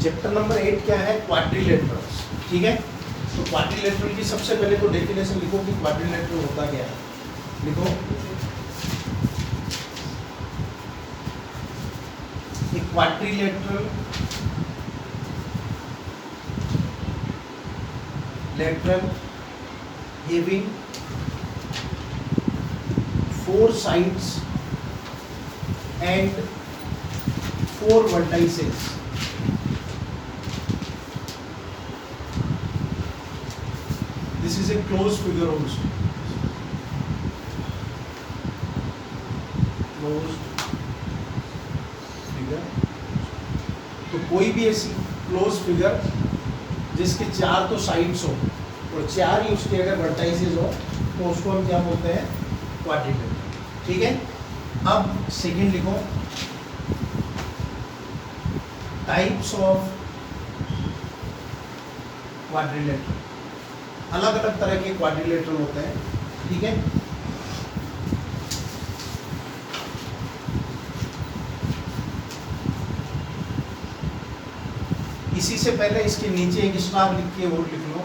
Chapter number 8 क्या है? Quadrilaterals. ठीक है, तो क्वाड्रिलेटरल की सबसे पहले तो डेफिनेशन लिखो कि क्वाड्रिलेटरल होता क्या है। लिखो, एक quadrilateral lateral having 4 sides and 4 vertices. This is a closed figure also. Closed figure. तो कोई भी ऐसी क्लोज फिगर जिसके 4 तो साइड्स हो और 4 ही उसके अगर वर्टाइसेस हो तो उसको हम क्या बोलते हैं? क्वाड्रिलेटरल। ठीक है, अब सेकंड लिखो, टाइप्स ऑफ क्वाड्रिलेटरल। अलग अलग तरह के क्वाड्रिलेटरल होते हैं। ठीक है, इसी से पहले इसके नीचे एक स्टार लिख के और लिख लो,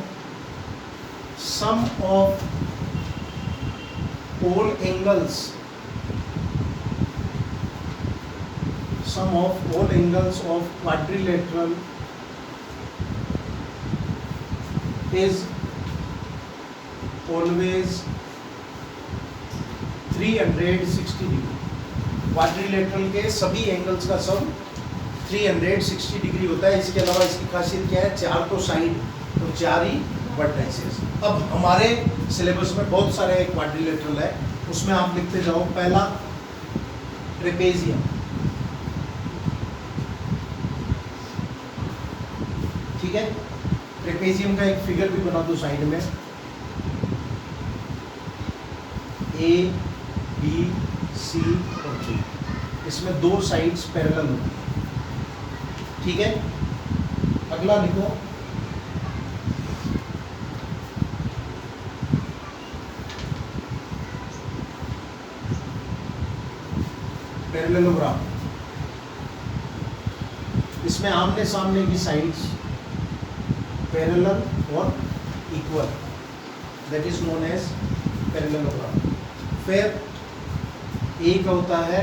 sum of all angles, sum of all angles of quadrilateral is always 360 degree. Quadrilateral के सभी एंगल्स का सम 360 डिग्री होता है। इसके अलावा इसकी खासियत क्या है? 4 तो साइड और 4 ही वर्टाइसेस। अब हमारे सिलेबस में बहुत सारे क्वाड्रिलेटरल है, उसमें आप लिखते जाओ। पहला ट्रेपेजियम, ठीक है, ट्रेपेजियम का एक फिगर भी बना दो साइड में, ए बी सी और डी, इसमें 2 साइड्स पैरेलल होती है। ठीक है, अगला लिखो, पैरेललोग्राम। इसमें आमने सामने की साइड्स पैरेलल और equal, that is known as parallelogram. फिर एक होता है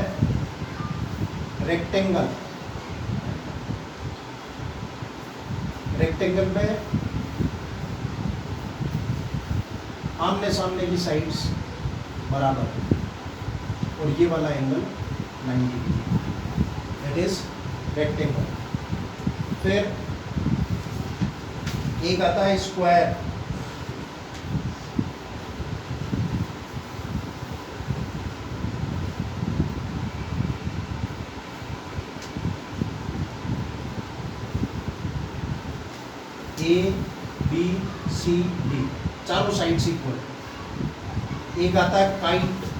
रेक्टेंगल। रेक्टेंगल में आमने सामने की साइड्स बराबर और ये वाला angle 90 degree, that is rectangle. फिर एक आता है square. A B C D, चारों साइड्स इक्वल। एक आता है काइट।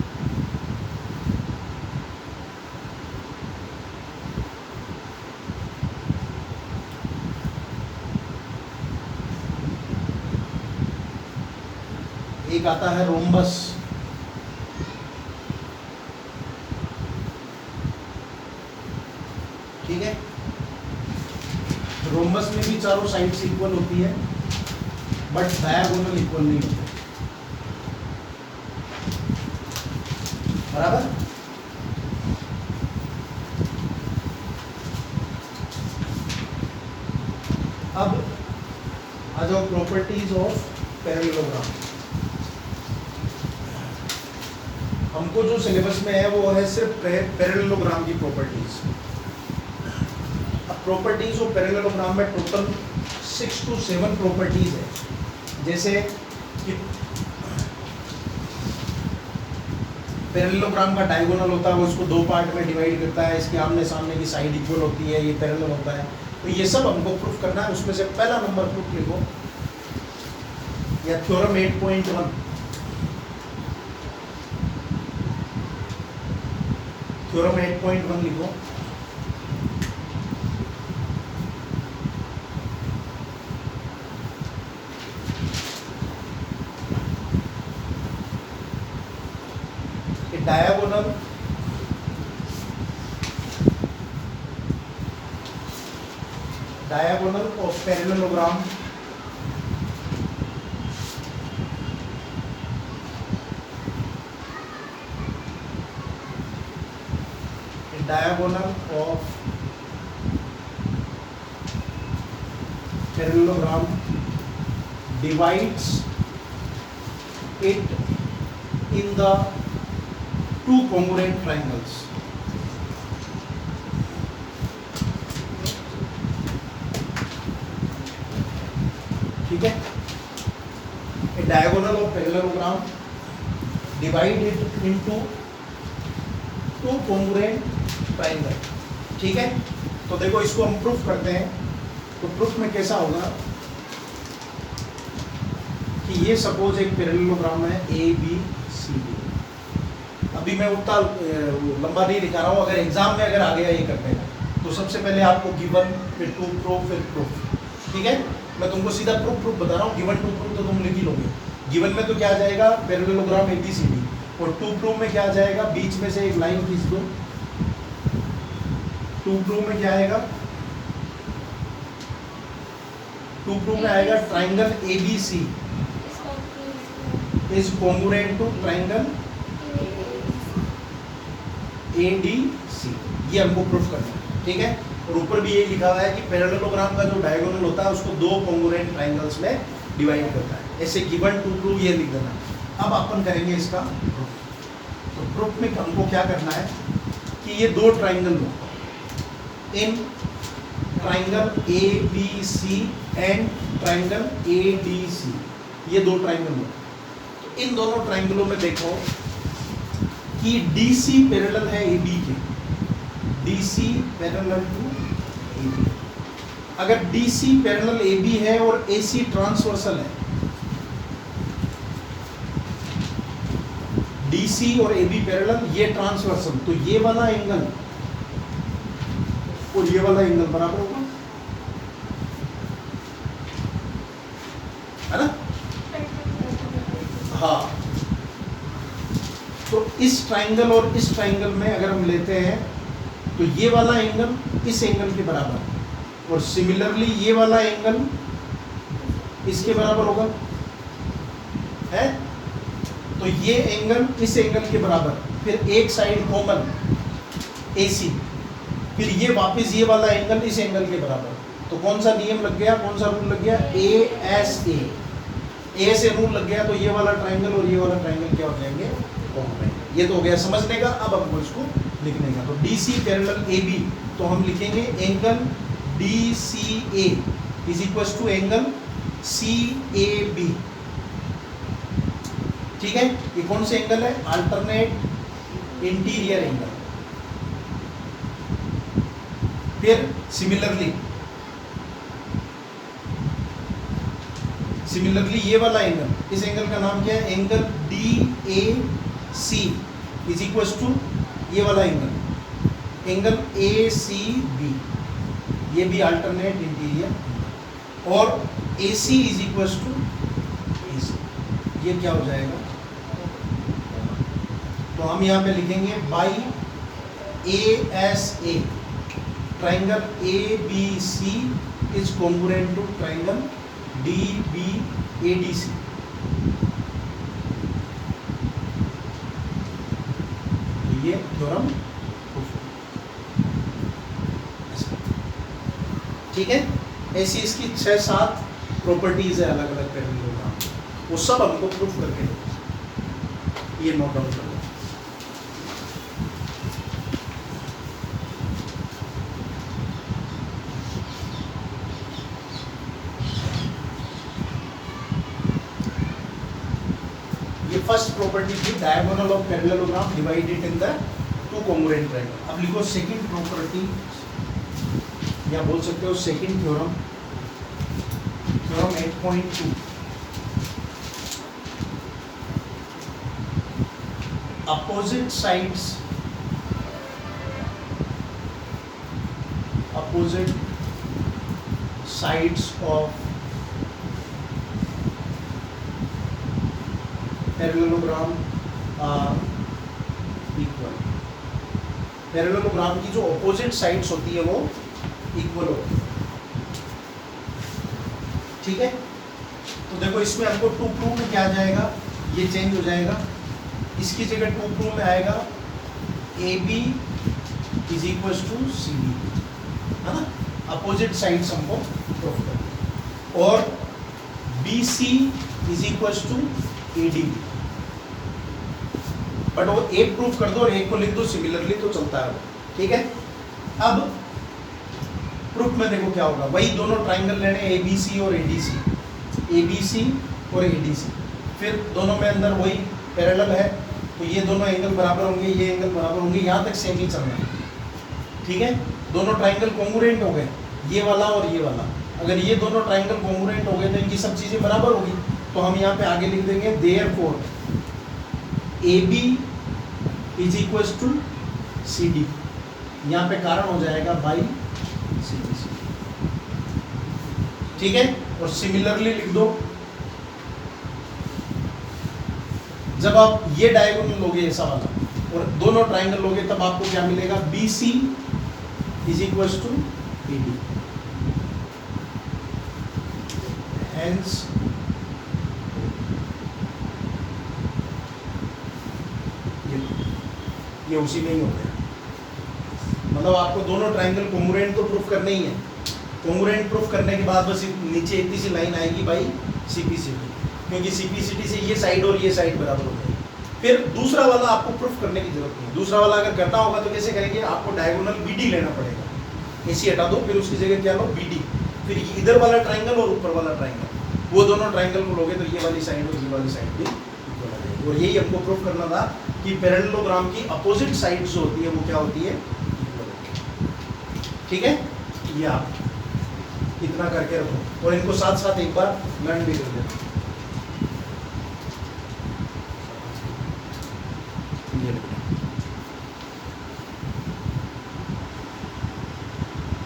एक आता है रोम्बस। ठीक है, रोम्बस में भी चारों साइड्स इक्वल होती है, बट डायगोनल इक्वल नहीं होते। बराबर। अब आ जाओ प्रॉपर्टीज ऑफ पैरेललोग्राम। हमको जो सिलेबस में है वो है सिर्फ पैरेललोग्राम की प्रॉपर्टीज। अब प्रॉपर्टीज ऑफ पैरेललोग्राम में टोटल 6 to 7 प्रॉपर्टीज है। जैसे कि पैरेललोग्राम का डायगोनल होता है, वो इसको 2 पार्ट में डिवाइड करता है, इसके आमने सामने की साइड इक्वल होती है, ये पैरेलल होता है। तो ये सब हमको प्रूफ करना है। उसमें से पहला नंबर प्रूफ लिखो, या थ्योरम 8.1। थ्योरम 8.1 लिखो। Diagonal diagonal of parallelogram diagonal of parallelogram divides it in the two congruent triangles. ठीक है, a diagonal of parallelogram divide it into two congruent triangle. ठीक है, तो देखो इसको हम प्रूफ करते हैं. तो प्रूफ में कैसा होगा कि ये सपोज एक पैरेललोग्राम है ए बी सी डी. अभी मैं उतना लंबा नहीं दिखा रहा हूँ. अगर एग्जाम में अगर आ गया ये करने का तो सबसे पहले आपको गिवन, फिर टू प्रूफ, फिर प्रूफ. ठीक है, मैं तुमको सीधा प्रूफ बता रहा हूँ. गिवन टू प्रूफ तो तुम लिख ही लोगे. गिवन में तो क्या आ जाएगा, parallelogram A B C D. और टू प्रूफ में क्या आ जाएगा, बीच में से एक लाइन खींच दो. टू प्रूफ में क्या आएगा, टू प्रूफ में आएगा triangle A B C is congruent to triangle A D C. ये हमको प्रूफ करना है. ठीक है, और ऊपर भी ये लिखा हुआ है कि पैरेललोग्राम का जो डायगोनल होता है उसको दो कॉन्ग्रुएंट ट्राइंगल्स में डिवाइड करता है. ऐसे गिवन टू प्रूफ ये लिख देना. अब अपन करेंगे इसका प्रूफ. तो प्रूफ में हमको क्या करना है कि ये दो ट्राइंगल लो, in triangle A B C and triangle A D C. ये दो ट्राइंगल लो. तो इन दोनों ट्राइंगलों में देखो कि डी सी पैरेलल है ए बी के. D C parallel to A B. अगर D C parallel A B है और ए सी ट्रांसवर्सल है, डी सी और ए बी पैरेलल, ये ट्रांसवर्सल, तो ये वाला एंगल और ये वाला एंगल बराबर होगा, है ना? हाँ, तो इस ट्राइंगल और इस ट्राइंगल में अगर हम लेते हैं तो ये वाला एंगल इस एंगल के बराबर, और सिमिलरली ये वाला एंगल इसके बराबर होगा, है? तो ये एंगल इस एंगल के बराबर, फिर एक साइड कॉमन AC, फिर ये वापस ये वाला एंगल इस एंगल के बराबर. तो कौन सा नियम लग गया, कौन सा रूल लग गया, ASA. ए से रूल लग गया तो ये वाला ट्राइंगल और ये वाला ट्राइंगल क्या हो जाएंगे, कॉन्ग्रुएंट. ये तो हो गया समझने का. अब हमको इसको लिखने का. तो DC पैरेलल AB, तो हम लिखेंगे angle DCA is equal to angle CAB. ठीक है, ये कौन से एंगल है, अल्टरनेट इंटीरियर एंगल. फिर सिमिलरली ये वाला एंगल, इस एंगल का नाम क्या है, angle DAC is equal to ये वाला एंगल, एंगल ACB. ये भी अल्टरनेट इंटीरियर. और AC is equal to AC. ये क्या हो जाएगा, तो हम यहाँ पे लिखेंगे by ASA triangle ABC is congruent to triangle DBADC. ये थ्योरम ठीक है. ऐसी इसकी 6-7 प्रॉपर्टीज है अलग अलग पैरेललोग्राम, वो सब हमको प्रूफ करके ये नोट डाउन कर लो. फर्स्ट प्रॉपर्टी थी diagonal of parallelogram divided in the two congruent triangle. अब लिखो सेकंड प्रॉपर्टी, या बोल सकते हो second theorem, theorem 8.2. opposite sides of parallelogram are equal. Parallelogram की जो अपोजिट साइड्स होती है वो इक्वल होती है. ठीक है, तो देखो इसमें हमको टू प्रूव में क्या आ जाएगा, ये चेंज हो जाएगा, इसकी जगह टू प्रूव में आएगा A B is equal to C B, है ना, अपोजिट साइड्स हमको प्रूव करना, और B C is equal to A D B, but वो एक प्रूफ कर दो और एक को लिख दो सिमिलरली तो चलता है वो, ठीक है। अब प्रूफ में देखो क्या होगा, वही दोनों ट्राइंगल लेने ए बी सी और ए डी सी, ए बी सी और ए डी सी, फिर दोनों में अंदर वही पैरेलल है, तो ये दोनों एंगल बराबर होंगे, ये एंगल बराबर होंगे, यहाँ तक सेम ही चलना है, ठीक है। दोनों ट्राइंगल कॉन्ग्रुएंट हो गए, ये वाला और ये वाला, अगर ये दोनों ट्राइंगल कॉन्ग्रुएंट हो गए तो इनकी सब चीज़ें बराबर होगी, तो हम यहाँ पे आगे लिख देंगे therefore A B is equal to C D, यहाँ पे कारण हो जाएगा बाई सी डी सी, ठीक है। और सिमिलरली लिख दो, जब आप ये डायगोनल लोगे ऐसा वाला और दोनों ट्राइंगल लोगे तब आपको क्या मिलेगा, B C is equal to B D, hence ये उसी में ही हो गया, मतलब आपको दोनों ट्राइंगल कॉन्ग्रुएंट तो प्रूफ करने ही है, कॉन्ग्रुएंट प्रूफ करने के बाद बस नीचे इतनी सी लाइन आएगी भाई सीपीसीटी, क्योंकि सीपीसीटी से ये साइड और ये साइड बराबर हो जाएगी। फिर दूसरा वाला आपको प्रूफ करने की जरूरत नहीं है, दूसरा वाला अगर करना होगा तो कैसे करेंगे, आपको डायगोनल बीडी लेना पड़ेगा, ऐसी हटा दो, फिर उसकी जगह क्या लो बीडी, फिर इधर वाला ट्राइंगल और ऊपर वाला ट्राइंगल, वो दोनों ट्राइंगल को लोगे तो ये वाली साइड और ये वाली साइड भी इक्वल आ जाएगी। और यही हमको प्रूफ करना था कि पैरेललोग्राम की अपोजिट साइड जो होती है वो क्या होती है, ठीक है। ये आप इतना करके रखो और इनको साथ साथ एक बार लर्न भी कर देना।